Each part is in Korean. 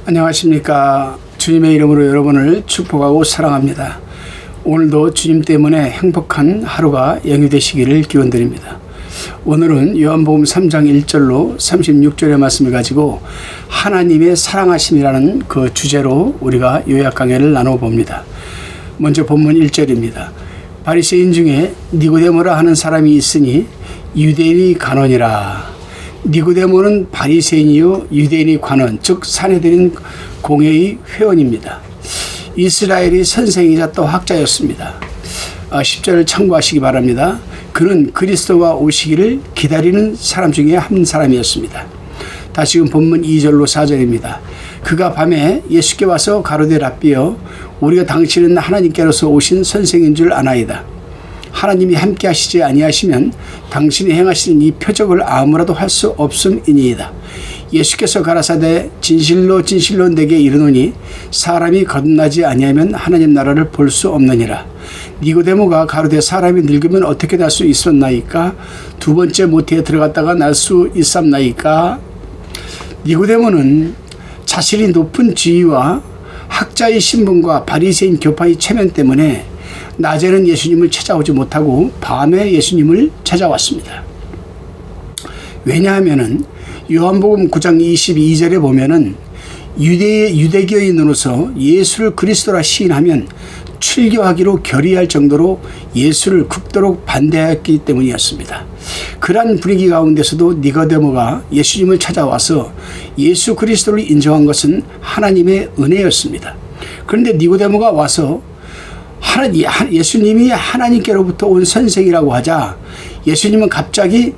안녕하십니까. 주님의 이름으로 여러분을 축복하고 사랑합니다. 오늘도 주님 때문에 행복한 하루가 영위되시기를 기원드립니다. 오늘은 요한복음 3장 1절로 36절의 말씀을 가지고 하나님의 사랑하심이라는 그 주제로 우리가 요약 강해를 나눠봅니다. 먼저 본문 1절입니다. 바리새인 중에 니고데모라 하는 사람이 있으니 유대인이 관원이라. 니고데모는 바리새인이요 유대인이 관원, 즉 사내들인 공회의 회원입니다. 이스라엘이 선생이자 또 학자였습니다. 10절을 참고하시기 바랍니다. 그는 그리스도가 오시기를 기다리는 사람 중에 한 사람이었습니다. 다시금 본문 2절로 4절입니다. 그가 밤에 예수께 와서 가로되 랍비여, 우리가 당신은 하나님께로서 오신 선생인 줄 아나이다. 하나님이 함께 하시지 아니하시면 당신이 행하시는 이 표적을 아무라도 할 수 없음이니이다. 예수께서 가라사대 진실로 진실로 내게 이르노니 사람이 거듭나지 아니하면 하나님 나라를 볼 수 없느니라. 니고데모가 가로되 사람이 늙으면 어떻게 날 수 있었나이까? 두 번째 모태에 들어갔다가 날 수 있었나이까? 니고데모는 자신이 높은 지위와 학자의 신분과 바리새인 교파의 체면 때문에 낮에는 예수님을 찾아오지 못하고 밤에 예수님을 찾아왔습니다. 왜냐하면은 요한복음 9장 22절에 보면은 유대교인으로서 예수를 그리스도라 시인하면 출교하기로 결의할 정도로 예수를 극도로 반대했기 때문이었습니다. 그러한 분위기 가운데서도 니고데모가 예수님을 찾아와서 예수 그리스도를 인정한 것은 하나님의 은혜였습니다. 그런데 니고데모가 와서 예수님이 하나님께로부터 온 선생이라고 하자 예수님은 갑자기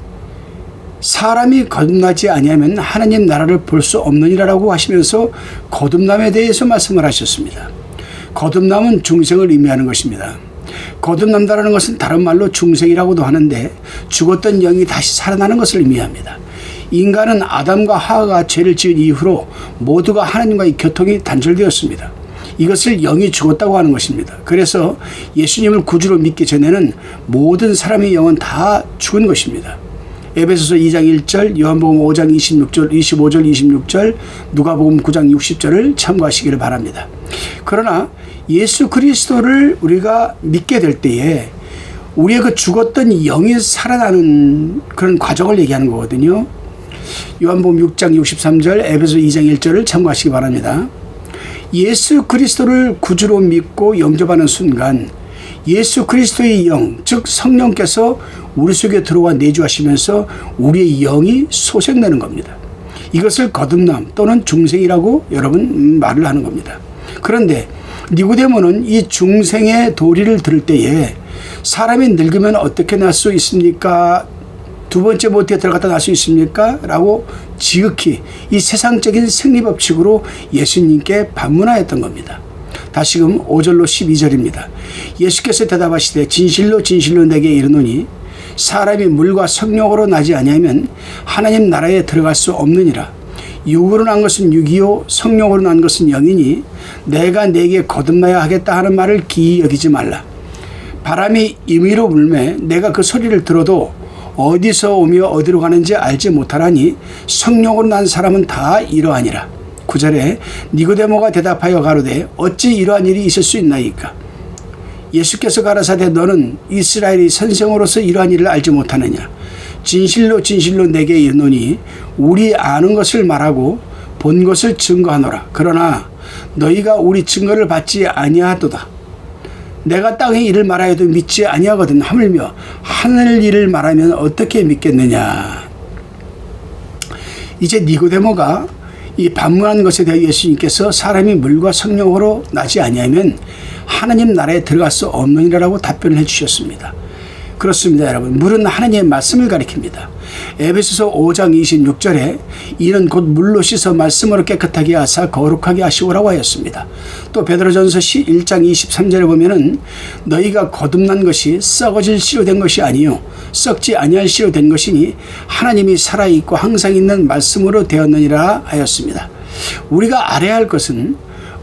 사람이 거듭나지 아니하면 하나님 나라를 볼 수 없느니라고 하시면서 거듭남에 대해서 말씀을 하셨습니다. 거듭남은 중생을 의미하는 것입니다. 거듭난다는 것은 다른 말로 중생이라고도 하는데 죽었던 영이 다시 살아나는 것을 의미합니다. 인간은 아담과 하와가 죄를 지은 이후로 모두가 하나님과의 교통이 단절되었습니다. 이것을 영이 죽었다고 하는 것입니다. 그래서 예수님을 구주로 믿기 전에는 모든 사람의 영은 다 죽은 것입니다. 에베소서 2장 1절, 요한복음 5장 25절, 26절, 누가복음 9장 60절을 참고하시기를 바랍니다. 그러나 예수 그리스도를 우리가 믿게 될 때에 우리의 그 죽었던 영이 살아나는 그런 과정을 얘기하는 거거든요. 요한복음 6장 63절, 에베소 2장 1절을 참고하시기 바랍니다. 예수 그리스도를 구주로 믿고 영접하는 순간 예수 그리스도의 영, 즉 성령께서 우리 속에 들어와 내주하시면서 우리의 영이 소생되는 겁니다. 이것을 거듭남 또는 중생이라고 여러분 말을 하는 겁니다. 그런데 니고데모는 이 중생의 도리를 들을 때에 사람이 늙으면 어떻게 날 수 있습니까? 두 번째 모태에 들어갔다 날 수 있습니까? 라고 지극히 이 세상적인 생리법칙으로 예수님께 반문하였던 겁니다. 다시금 5절로 12절입니다. 예수께서 대답하시되 진실로 진실로 내게 이르노니 사람이 물과 성령으로 나지 아니하면 하나님 나라에 들어갈 수 없느니라. 육으로 난 것은 육이요 성령으로 난 것은 영이니 내가 내게 거듭나야 하겠다 하는 말을 기이 여기지 말라. 바람이 임의로 불매 내가 그 소리를 들어도 어디서 오며 어디로 가는지 알지 못하라니 성령으로 난 사람은 다 이러하니라. 9절에 니고데모가 대답하여 가로되 어찌 이러한 일이 있을 수 있나이까? 예수께서 가라사대 너는 이스라엘의 선생으로서 이러한 일을 알지 못하느냐? 진실로 진실로 내게 이르노니 우리 아는 것을 말하고 본 것을 증거하노라. 그러나 너희가 우리 증거를 받지 아니하도다. 내가 땅의 일을 말하여도 믿지 아니하거든. 하물며 하늘 일을 말하면 어떻게 믿겠느냐. 이제 니고데모가 이 반문한 것에 대해 예수님께서 사람이 물과 성령으로 나지 아니하면 하나님 나라에 들어갈 수 없느니라고 답변을 해주셨습니다. 그렇습니다, 여러분. 물은 하나님의 말씀을 가리킵니다. 에베소서 5장 26절에 이는 곧 물로 씻어 말씀으로 깨끗하게 하사 거룩하게 하시오라고 하였습니다. 또 베드로전서 1장 23절에 보면은 너희가 거듭난 것이 썩어질 씨로 된 것이 아니요 썩지 아니할 씨로 된 것이니 하나님이 살아있고 항상 있는 말씀으로 되었느니라 하였습니다. 우리가 알아야 할 것은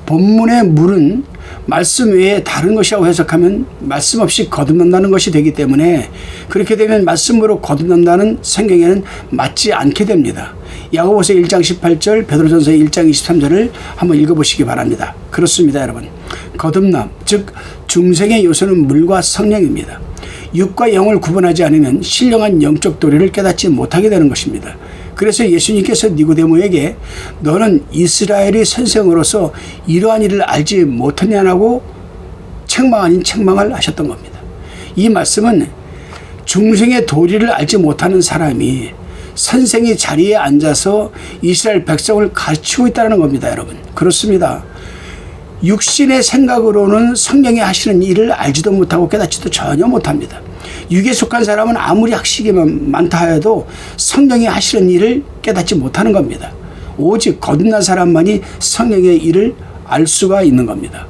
본문의 물은 말씀 외에 다른 것이라고 해석하면 말씀 없이 거듭난다는 것이 되기 때문에 그렇게 되면 말씀으로 거듭난다는 성경에는 맞지 않게 됩니다. 야고보서 1장 18절, 베드로전서 1장 23절을 한번 읽어보시기 바랍니다. 그렇습니다, 여러분. 거듭남, 즉 중생의 요소는 물과 성령입니다. 육과 영을 구분하지 않으면 신령한 영적 도리를 깨닫지 못하게 되는 것입니다. 그래서 예수님께서 니고데모에게 너는 이스라엘의 선생으로서 이러한 일을 알지 못하냐고 책망 아닌 책망을 하셨던 겁니다. 이 말씀은 중생의 도리를 알지 못하는 사람이 선생의 자리에 앉아서 이스라엘 백성을 가르치고 있다는 겁니다, 여러분. 그렇습니다. 육신의 생각으로는 성령이 하시는 일을 알지도 못하고 깨닫지도 전혀 못합니다. 육에 속한 사람은 아무리 학식이 많다 하여도 성령이 하시는 일을 깨닫지 못하는 겁니다. 오직 거듭난 사람만이 성령의 일을 알 수가 있는 겁니다.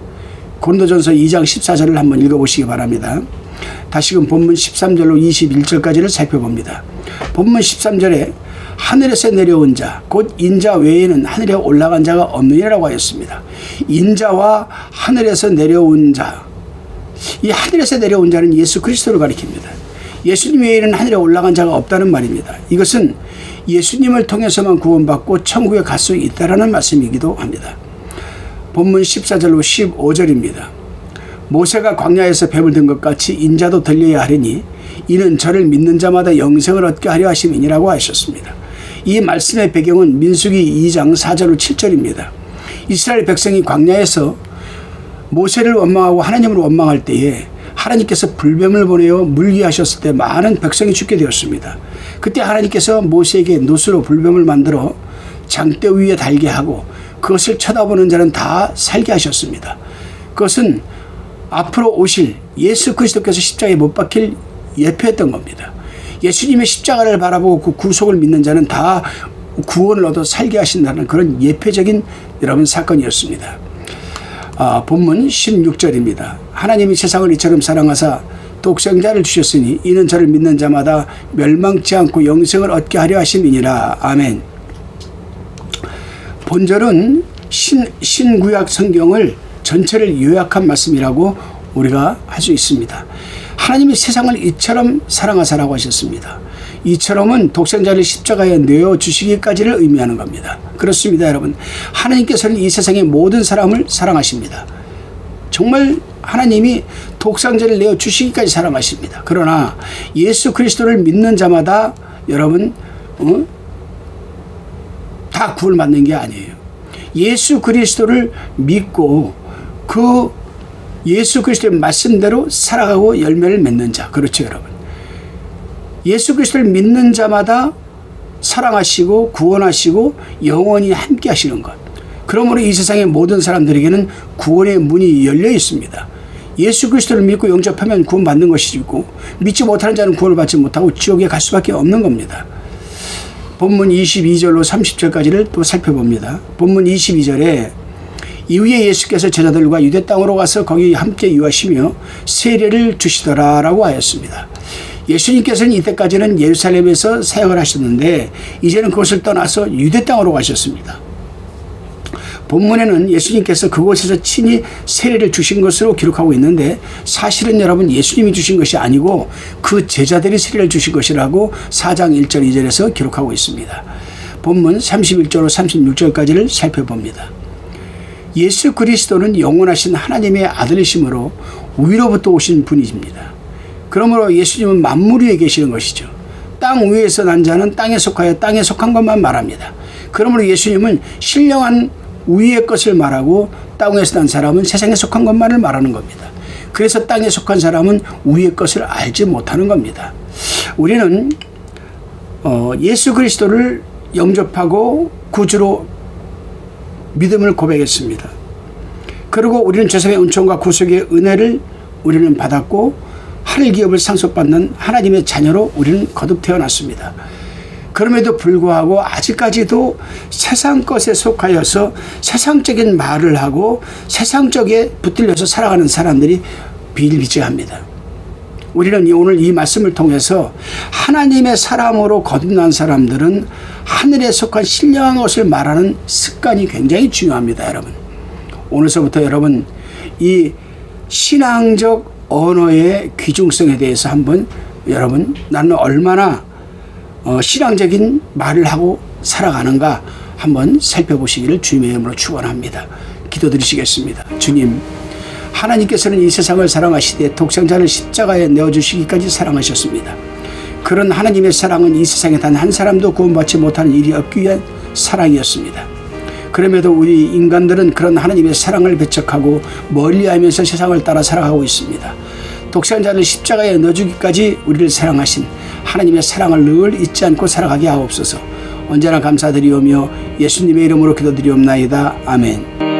고린도전서 2장 14절을 한번 읽어보시기 바랍니다. 다시금 본문 13절로 21절까지를 살펴봅니다. 본문 13절에 하늘에서 내려온 자, 곧 인자 외에는 하늘에 올라간 자가 없느니라고 하였습니다. 인자와 하늘에서 내려온 자, 이 하늘에서 내려온 자는 예수 그리스도를 가리킵니다. 예수님 외에는 하늘에 올라간 자가 없다는 말입니다. 이것은 예수님을 통해서만 구원받고 천국에 갈 수 있다라는 말씀이기도 합니다. 본문 14절로 15절입니다. 모세가 광야에서 뱀을 든 것 같이 인자도 들려야 하리니 이는 저를 믿는 자마다 영생을 얻게 하려 하심이니라고 하셨습니다. 이 말씀의 배경은 민수기 2장 4절로 7절입니다. 이스라엘 백성이 광야에서 모세를 원망하고 하나님을 원망할 때에 하나님께서 불뱀을 보내어 물게 하셨을 때 많은 백성이 죽게 되었습니다. 그때 하나님께서 모세에게 노스로 불뱀을 만들어 장대 위에 달게 하고 그것을 쳐다보는 자는 다 살게 하셨습니다. 그것은 앞으로 오실 예수 그리스도께서 십자가에 못 박힐 예표였던 겁니다. 예수님의 십자가를 바라보고 그 구속을 믿는 자는 다 구원을 얻어 살게 하신다는 그런 예표적인 여러분 사건이었습니다. 본문 16절입니다. 하나님이 세상을 이처럼 사랑하사 독생자를 주셨으니 이는 저를 믿는 자마다 멸망치 않고 영생을 얻게 하려 하심이니라. 아멘. 본절은 신구약 성경을 전체를 요약한 말씀이라고 우리가 할 수 있습니다. 하나님이 세상을 이처럼 사랑하사라고 하셨습니다. 이처럼은 독생자를 십자가에 내어주시기까지를 의미하는 겁니다. 그렇습니다, 여러분. 하나님께서는 이 세상의 모든 사람을 사랑하십니다. 정말 하나님이 독생자를 내어주시기까지 사랑하십니다. 그러나 예수 그리스도를 믿는 자마다 여러분 다 구원을 받는 게 아니에요. 예수 그리스도를 믿고 그 예수 그리스도의 말씀대로 살아가고 열매를 맺는 자. 그렇죠, 여러분. 예수 그리스도를 믿는 자마다 사랑하시고 구원하시고 영원히 함께 하시는 것. 그러므로 이 세상의 모든 사람들에게는 구원의 문이 열려 있습니다. 예수 그리스도를 믿고 영접하면 구원받는 것이고 믿지 못하는 자는 구원을 받지 못하고 지옥에 갈 수밖에 없는 겁니다. 본문 22절로 30절까지를 또 살펴봅니다. 본문 22절에 이후에 예수께서 제자들과 유대 땅으로 가서 거기 함께 유하시며 세례를 주시더라라고 하였습니다. 예수님께서는 이때까지는 예루살렘에서 사역을 하셨는데 이제는 그것을 떠나서 유대 땅으로 가셨습니다. 본문에는 예수님께서 그곳에서 친히 세례를 주신 것으로 기록하고 있는데 사실은 여러분 예수님이 주신 것이 아니고 그 제자들이 세례를 주신 것이라고 4장 1절 2절에서 기록하고 있습니다. 본문 31절로 36절까지를 살펴봅니다. 예수 그리스도는 영원하신 하나님의 아들이시므로 위로부터 오신 분이십니다. 그러므로 예수님은 만물 위에 계시는 것이죠. 땅 위에서 난 자는 땅에 속하여 땅에 속한 것만 말합니다. 그러므로 예수님은 신령한 위의 것을 말하고 땅에서 난 사람은 세상에 속한 것만을 말하는 겁니다. 그래서 땅에 속한 사람은 위의 것을 알지 못하는 겁니다. 우리는 예수 그리스도를 영접하고 구주로 믿음을 고백했습니다. 그리고 우리는 죄사함의 은총과 구속의 은혜를 우리는 받았고 하늘 기업을 상속받는 하나님의 자녀로 우리는 거듭 태어났습니다. 그럼에도 불구하고 아직까지도 세상 것에 속하여서 세상적인 말을 하고 세상적에 붙들려서 살아가는 사람들이 비일비재합니다. 우리는 오늘 이 말씀을 통해서 하나님의 사람으로 거듭난 사람들은 하늘에 속한 신령한 것을 말하는 습관이 굉장히 중요합니다, 여러분. 오늘서부터 여러분 이 신앙적 언어의 귀중성에 대해서 한번 여러분 나는 얼마나 신앙적인 말을 하고 살아가는가 한번 살펴보시기를 주님의 이름으로 축원합니다. 기도드리시겠습니다. 주님, 하나님께서는 이 세상을 사랑하시되 독생자를 십자가에 내어주시기까지 사랑하셨습니다. 그런 하나님의 사랑은 이 세상에 단 한 사람도 구원받지 못하는 일이 없기 위한 사랑이었습니다. 그럼에도 우리 인간들은 그런 하나님의 사랑을 배척하고 멀리하면서 세상을 따라 살아가고 있습니다. 독생자를 십자가에 넣어주기까지 우리를 사랑하신 하나님의 사랑을 늘 잊지 않고 살아가게 하옵소서. 언제나 감사드리오며 예수님의 이름으로 기도드리옵나이다. 아멘.